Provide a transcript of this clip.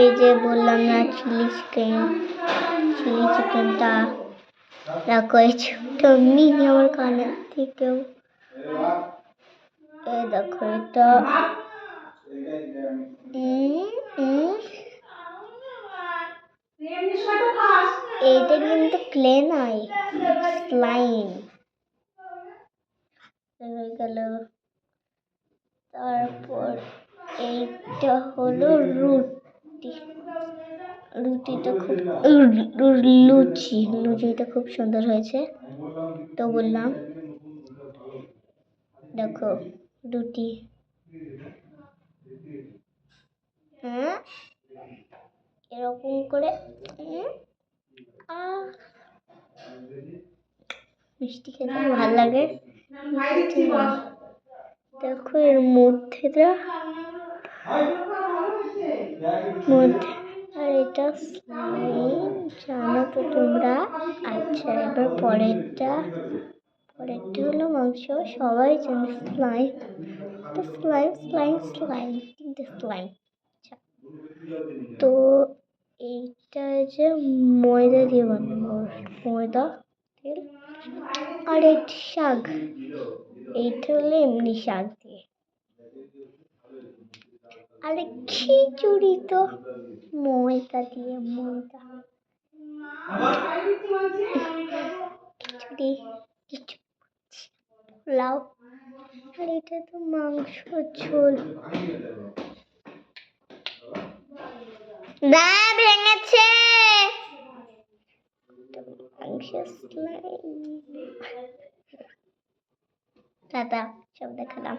এই যে বললাম না চিলি চিকেনটা দেখো, এই ছোট্ট মিনি আমার কানের থেকেও। এই দেখো এটা এইটা কিন্তু ক্লে নয়, স্লাইম হয়ে গেল। তারপর এইটা হলো রুটি, রুটিটা খুব লুচিটা খুব সুন্দর হয়েছে। তো বললাম দেখো রুটি, হ্যাঁ এরকম করে মিষ্টি খেতে ভালো লাগে। দেখো এর মধ্যে আর এটা স্লাইম, জানো তো তোমরা। আচ্ছা এবার পরেরটা হলো মাংস, সবাই জানে স্লাইম। তো স্লাইম তিনটে স্লাইম। তো এইটা যে ময়দা দিয়ে বানাবো, ময়দা তেল। আর এই শাক, এইটা হলো এমনি শাক দিয়ে। আরে খিচুড়ি তো ময়দা দিয়ে, খিচুড়ি পোলাও। আর এটা তো মাংস ঝোল। ভেঙেছে দাদা, সব দেখালাম।